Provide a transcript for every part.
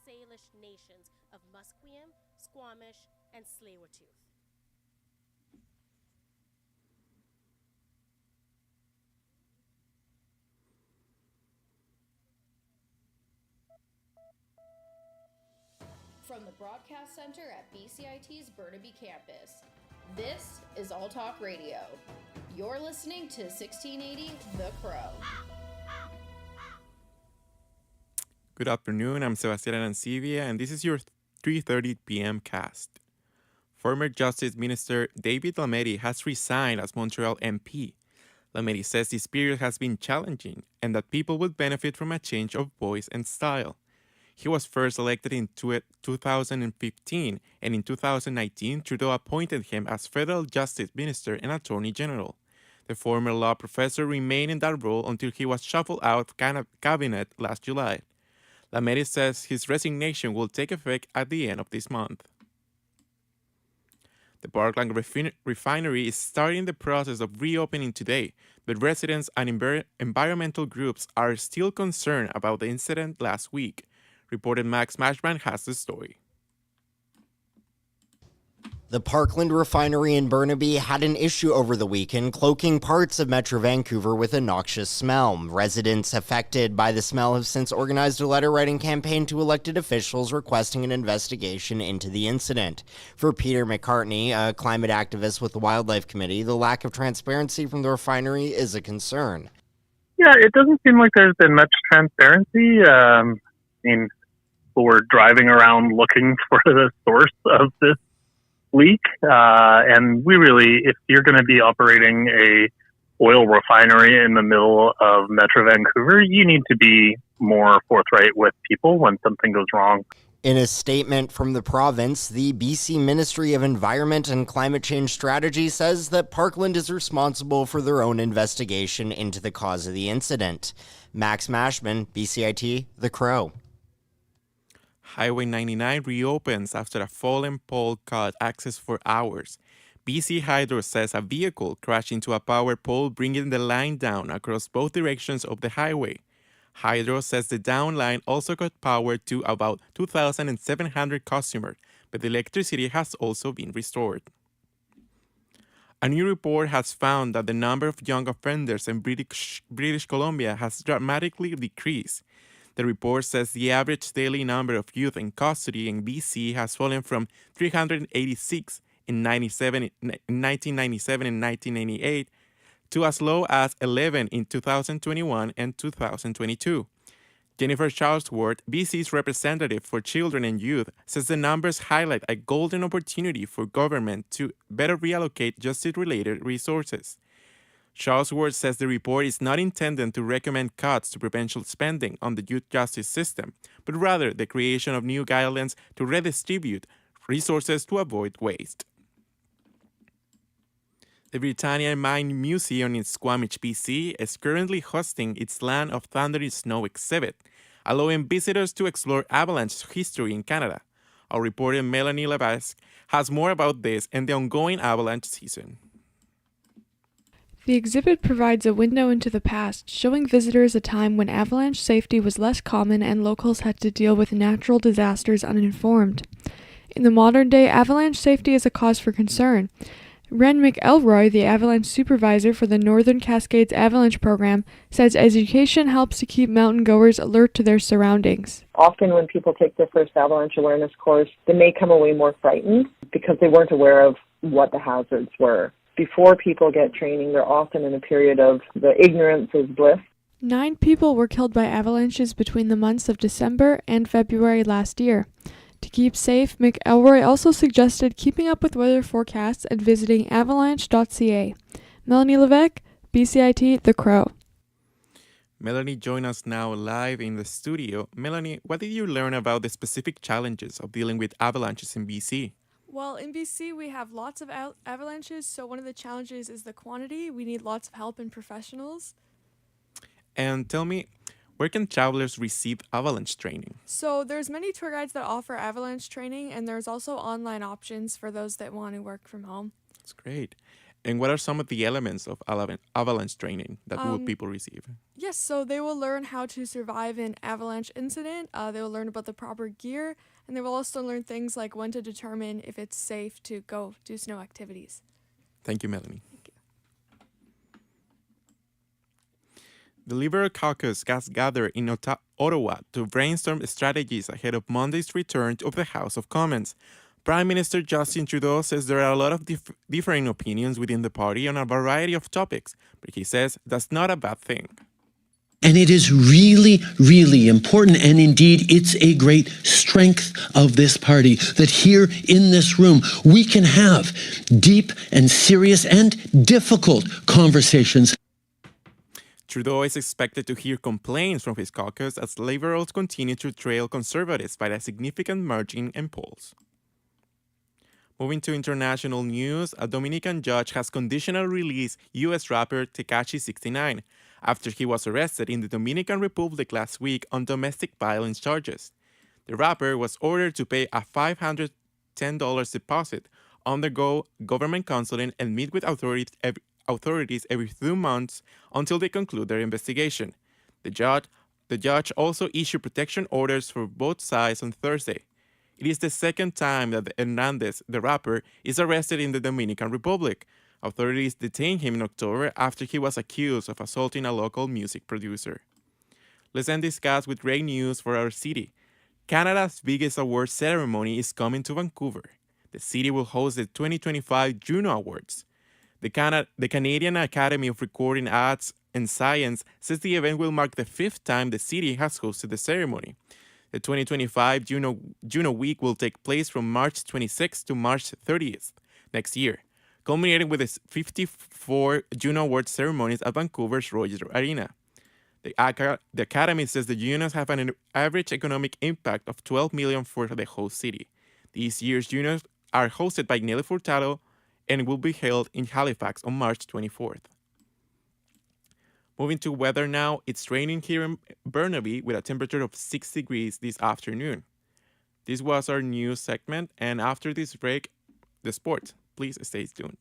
Salish nations of Musqueam, Squamish, and Tsleil-Waututh. From the Broadcast Center at BCIT's Burnaby Campus, this is All Talk Radio. You're listening to 1680 The Crow. Good afternoon, I'm Sebastián Arancibia, and this is your 3:30 p.m. cast. Former Justice Minister David Lametti has resigned as Montreal MP. Lametti says this period has been challenging and that people would benefit from a change of voice and style. He was first elected in 2015, and in 2019, Trudeau appointed him as Federal Justice Minister and Attorney General. The former law professor remained in that role until he was shuffled out of cabinet last July. Lametti says his resignation will take effect at the end of this month. The Parkland refinery is starting the process of reopening today, but residents and environmental groups are still concerned about the incident last week. Reporter Max Mashman has the story. The Parkland refinery in Burnaby had an issue over the weekend, cloaking parts of Metro Vancouver with a noxious smell. Residents affected by the smell have since organized a letter-writing campaign to elected officials requesting an investigation into the incident. For Peter McCartney, a climate activist with the Wildlife Committee, the lack of transparency from the refinery is a concern. Yeah, it doesn't seem like there's been much transparency. People were driving around looking for the source of this leak, and we really, if you're going to be operating a oil refinery in the middle of Metro Vancouver, you need to be more forthright with people when something goes wrong. In a statement from the province, the BC Ministry of Environment and Climate Change Strategy says that Parkland is responsible for their own investigation into the cause of the incident. Max Mashman, BCIT, The Crow. Highway 99 reopens after a fallen pole cut access for hours. BC Hydro says a vehicle crashed into a power pole, bringing the line down across both directions of the highway. Hydro says the down line also cut power to about 2,700 customers, but the electricity has also been restored. A new report has found that the number of young offenders in British Columbia has dramatically decreased. The report says the average daily number of youth in custody in BC has fallen from 386 in 1997 and 1998 to as low as 11 in 2021 and 2022. Jennifer Charlesworth, BC's representative for children and youth, says the numbers highlight a golden opportunity for government to better reallocate justice-related resources. Charlesworth says the report is not intended to recommend cuts to provincial spending on the youth justice system, but rather the creation of new guidelines to redistribute resources to avoid waste. The Britannia Mine Museum in Squamish, BC is currently hosting its Land of Thunder and Snow exhibit, allowing visitors to explore avalanche history in Canada. Our reporter Melanie Levesque has more about this and the ongoing avalanche season. The exhibit provides a window into the past, showing visitors a time when avalanche safety was less common and locals had to deal with natural disasters uninformed. In the modern day, avalanche safety is a cause for concern. Ren McElroy, the avalanche supervisor for the Northern Cascades Avalanche Program, says education helps to keep mountain goers alert to their surroundings. Often when people take their first avalanche awareness course, they may come away more frightened because they weren't aware of what the hazards were. Before people get training, they're often in a period of the ignorance is bliss. 9 people were killed by avalanches between the months of December and February last year. To keep safe, McElroy also suggested keeping up with weather forecasts and visiting avalanche.ca. Melanie Levesque, BCIT The Crow. Melanie joins us now live in the studio. Melanie, what did you learn about the specific challenges of dealing with avalanches in BC? Well, in BC, we have lots of avalanches, so one of the challenges is the quantity. We need lots of help and professionals. And tell me, where can travelers receive avalanche training? So there's many tour guides that offer avalanche training, and there's also online options for those that want to work from home. That's great. And what are some of the elements of avalanche training that will people receive? Yes, so they will learn how to survive an avalanche incident. They will learn about the proper gear, and they will also learn things like when to determine if it's safe to go do snow activities. Thank you, Melanie. Thank you. The Liberal caucus has gathered in Ottawa to brainstorm strategies ahead of Monday's return of the House of Commons. Prime Minister Justin Trudeau says there are a lot of differing opinions within the party on a variety of topics, but he says that's not a bad thing. And it is really, really important, and indeed it's a great strength of this party, that here in this room we can have deep and serious and difficult conversations. Trudeau is expected to hear complaints from his caucus as Liberals continue to trail Conservatives by a significant margin in polls. Moving to international news, a Dominican judge has conditionally released U.S. rapper Tekashi 69 after he was arrested in the Dominican Republic last week on domestic violence charges. The rapper was ordered to pay a $510 deposit, undergo government counseling, and meet with authorities every 2 months until they conclude their investigation. The judge also issued protection orders for both sides on Thursday. It is the second time that Hernandez, the rapper, is arrested in the Dominican Republic. Authorities detained him in October after he was accused of assaulting a local music producer. Let's end this cast with great news for our city. Canada's biggest award ceremony is coming to Vancouver. The city will host the 2025 Juno Awards. The Canadian Academy of Recording Arts and Science says the event will mark the 5th time the city has hosted the ceremony. The 2025 Juno Week will take place from March 26th to March 30th next year, culminating with its 54 Juno Awards ceremonies at Vancouver's Rogers Arena. The Academy says the Junos have an average economic impact of $12 million for the host city. This year's Junos are hosted by Nelly Furtado and will be held in Halifax on March 24th. Moving to weather now, it's raining here in Burnaby with a temperature of 6 degrees this afternoon. This was our news segment, and after this break, the sports. Please stay tuned.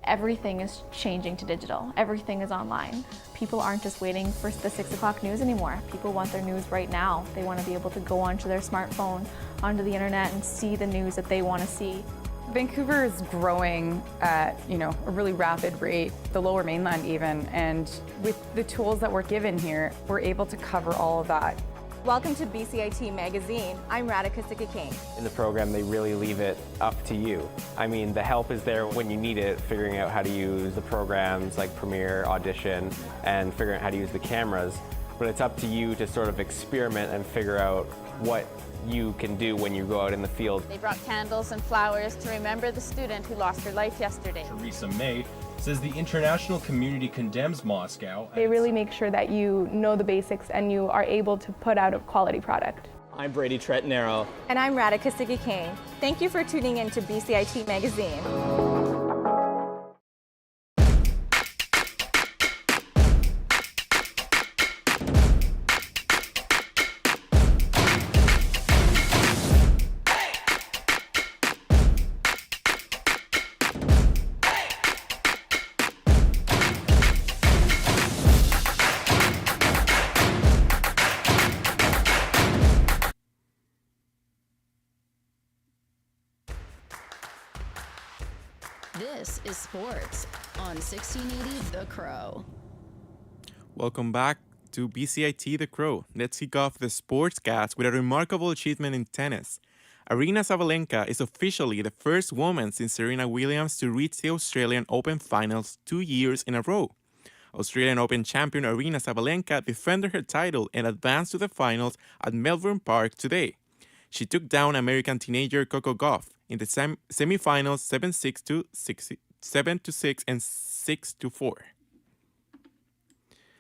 Everything is changing to digital. Everything is online. People aren't just waiting for the 6 o'clock news anymore. People want their news right now. They want to be able to go onto their smartphone, onto the internet, and see the news that they want to see. Vancouver is growing at, a really rapid rate, the Lower Mainland even, and with the tools that we're given here, we're able to cover all of that. Welcome to BCIT Magazine. I'm Radhika Sikakane. In the program, they really leave it up to you. I mean, the help is there when you need it, figuring out how to use the programs like Premiere, Audition, and figuring out how to use the cameras. But it's up to you to sort of experiment and figure out what you can do when you go out in the field. They brought candles and flowers to remember the student who lost her life yesterday. Teresa May says the international community condemns Moscow. They really make sure that you know the basics and you are able to put out a quality product. I'm Brady Tretnero. And I'm Radhika Sikakane. Thank you for tuning in to BCIT Magazine. This is sports on 1680 The Crow. Welcome back to BCIT The Crow. Let's kick off the sportscast with a remarkable achievement in tennis. Aryna Sabalenka is officially the first woman since Serena Williams to reach the Australian Open finals 2 years in a row. Australian Open champion Aryna Sabalenka defended her title and advanced to the finals at Melbourne Park today. She took down American teenager Coco Gauff in the semifinals 7-6 to 7-6 and 6-4.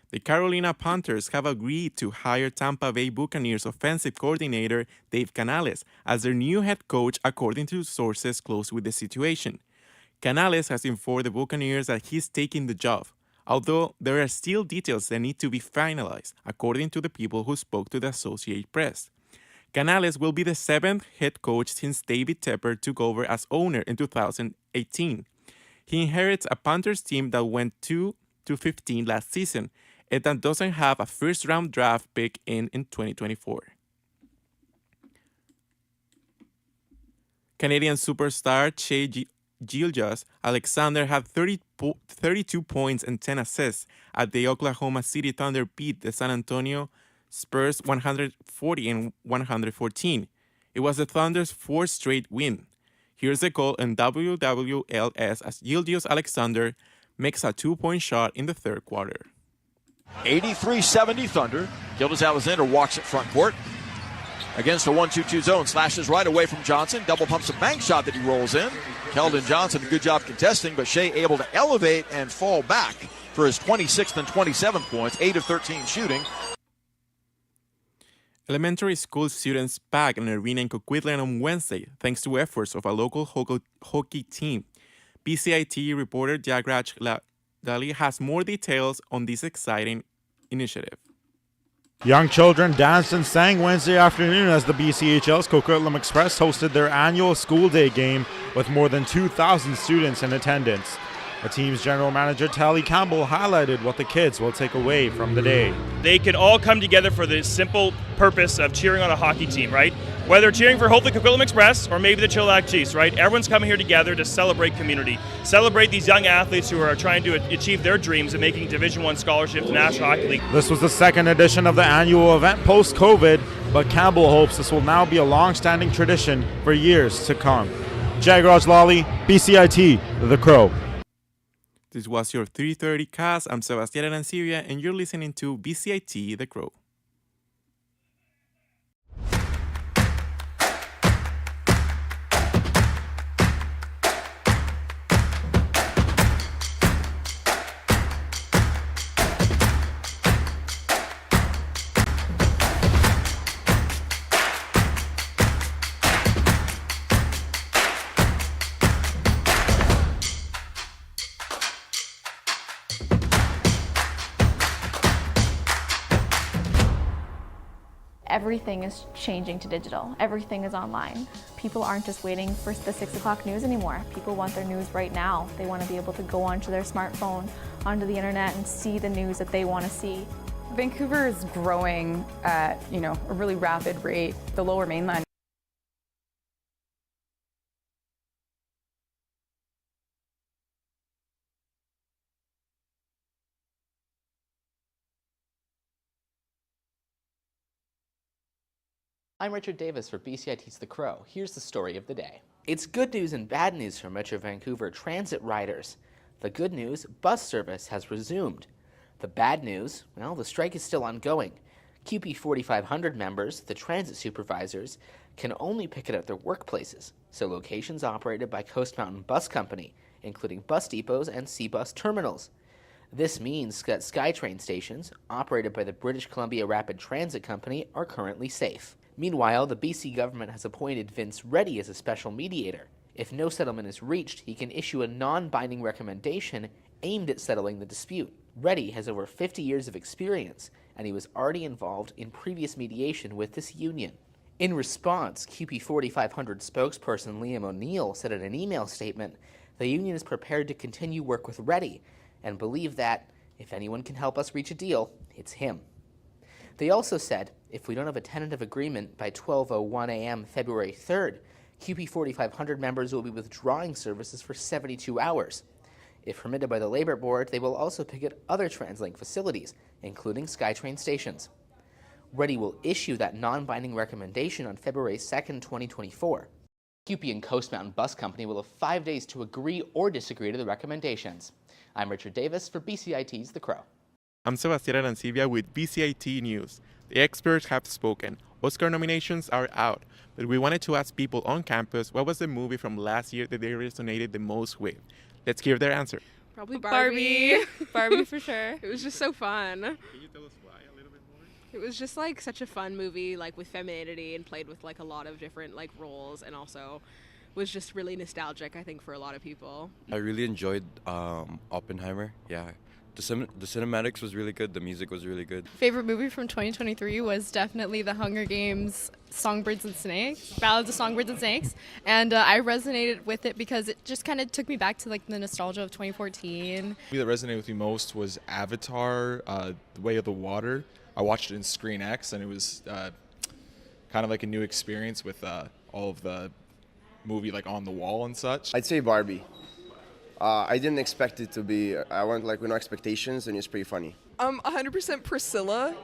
The Carolina Panthers have agreed to hire Tampa Bay Buccaneers offensive coordinator Dave Canales as their new head coach, according to sources close with the situation. Canales has informed the Buccaneers that he's taking the job, although there are still details that need to be finalized, according to the people who spoke to the Associated Press. Canales will be the 7th head coach since David Tepper took over as owner in 2018. He inherits a Panthers team that went 2-15 last season, and that doesn't have a first-round draft pick in 2024. Canadian superstar Shai Gilgeous-Alexander had 32 points and 10 assists as the Oklahoma City Thunder beat the San Antonio Spurs 140-114. It was the Thunder's fourth straight win. Here's the goal in WWLS as Gilgeous-Alexander makes a 2-point shot in the third quarter. 83-70 Thunder. Gilgeous-Alexander walks at front court. Against a 1-2-2 zone, slashes right away from Johnson. Double pumps a bank shot that he rolls in. Keldon Johnson, a good job contesting, but Shai able to elevate and fall back for his 26th and 27th points, 8 of 13 shooting. Elementary school students packed an arena in Coquitlam on Wednesday thanks to efforts of a local hockey team. BCIT reporter Jagraj Dali has more details on this exciting initiative. Young children danced and sang Wednesday afternoon as the BCHL's Coquitlam Express hosted their annual school day game with more than 2,000 students in attendance. The team's general manager, Tally Campbell, highlighted what the kids will take away from the day. They can all come together for the simple purpose of cheering on a hockey team, right? Whether cheering for hopefully Coquitlam Express or maybe the Chilliwack Chiefs, right? Everyone's coming here together to celebrate community, celebrate these young athletes who are trying to achieve their dreams of making Division I scholarship to National Hockey League. This was the second edition of the annual event post-COVID, but Campbell hopes this will now be a long-standing tradition for years to come. Jagraj Lally, BCIT, The Crow. This was your 3:30 cast. I'm Sebastián Arancibia, and you're listening to BCIT The Crow. Everything is changing to digital. Everything is online. People aren't just waiting for the 6 o'clock news anymore. People want their news right now. They want to be able to go onto their smartphone, onto the internet, and see the news that they want to see. Vancouver is growing at, a really rapid rate. The Lower Mainland. I'm Richard Davis for BCIT's The Crow. Here's the story of the day. It's good news and bad news for Metro Vancouver transit riders. The good news, bus service has resumed. The bad news, well, the strike is still ongoing. QP 4500 members, the transit supervisors, can only picket at their workplaces, so locations operated by Coast Mountain Bus Company, including bus depots and C-Bus terminals. This means that SkyTrain stations, operated by the British Columbia Rapid Transit Company, are currently safe. Meanwhile, the BC government has appointed Vince Reddy as a special mediator. If no settlement is reached, he can issue a non-binding recommendation aimed at settling the dispute. Reddy has over 50 years of experience, and he was already involved in previous mediation with this union. In response, QP 4500 spokesperson Liam O'Neill said in an email statement, the union is prepared to continue work with Reddy and believe that, if anyone can help us reach a deal, it's him. They also said, if we don't have a tentative agreement by 12:01 a.m. February 3rd, QP 4500 members will be withdrawing services for 72 hours. If permitted by the Labour Board, they will also picket other TransLink facilities, including SkyTrain stations. Reddy will issue that non-binding recommendation on February 2nd, 2024. QP and Coast Mountain Bus Company will have 5 days to agree or disagree to the recommendations. I'm Richard Davis for BCIT's The Crow. I'm Sebastián Arancibia with BCIT News. The experts have spoken. Oscar nominations are out, but we wanted to ask people on campus what was the movie from last year that they resonated the most with. Let's hear their answer. Probably Barbie. Barbie for sure. It was just so fun. Can you tell us why a little bit more? It was just like such a fun movie, like with femininity and played with like a lot of different like roles, and also was just really nostalgic, I think, for a lot of people. I really enjoyed Oppenheimer. Yeah. The cinematics was really good. The music was really good. Favorite movie from 2023 was definitely The Hunger Games Songbirds and Snakes, Ballads of Songbirds and Snakes. And I resonated with it because it just kind of took me back to like the nostalgia of 2014. The movie that resonated with me most was Avatar, The Way of the Water. I watched it in Screen X, and it was kind of like a new experience with all of the movie like on the wall and such. I'd say Barbie. I didn't expect it to be. I went like with no expectations, and it's pretty funny. 100% Priscilla.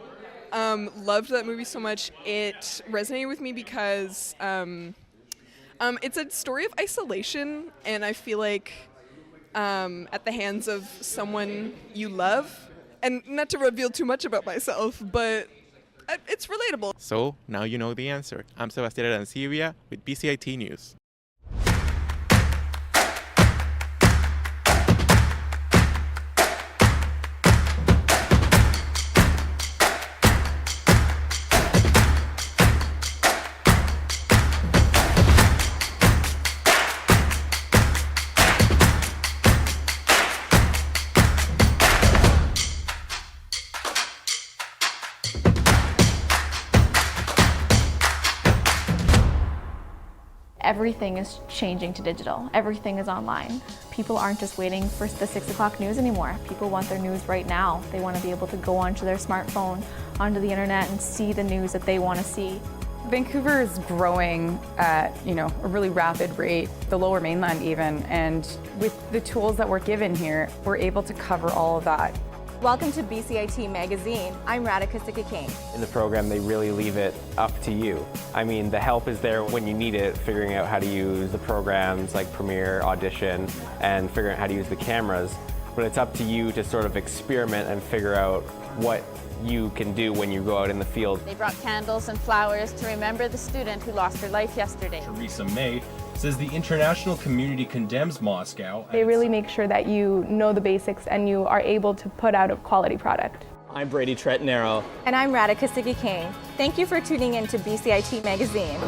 Loved that movie so much. It resonated with me because it's a story of isolation, and I feel like at the hands of someone you love, and not to reveal too much about myself, but it's relatable. So now you know the answer. I'm Sebastián Arancibia with BCIT News. Everything is changing to digital. Everything is online. People aren't just waiting for the 6 o'clock news anymore. People want their news right now. They want to be able to go onto their smartphone, onto the internet, and see the news that they want to see. Vancouver is growing at, a really rapid rate, the Lower Mainland even, and with the tools that we're given here, we're able to cover all of that. Welcome to BCIT Magazine. I'm Radhika Sikakane. In the program, they really leave it up to you. I mean, the help is there when you need it, figuring out how to use the programs like Premiere, Audition, and figuring out how to use the cameras. But it's up to you to sort of experiment and figure out what you can do when you go out in the field. They brought candles and flowers to remember the student who lost her life yesterday. Theresa May says the international community condemns Moscow. They really make sure that you know the basics and you are able to put out a quality product. I'm Brady Tretnero. And I'm Radhika Sikakane. Thank you for tuning in to BCIT Magazine.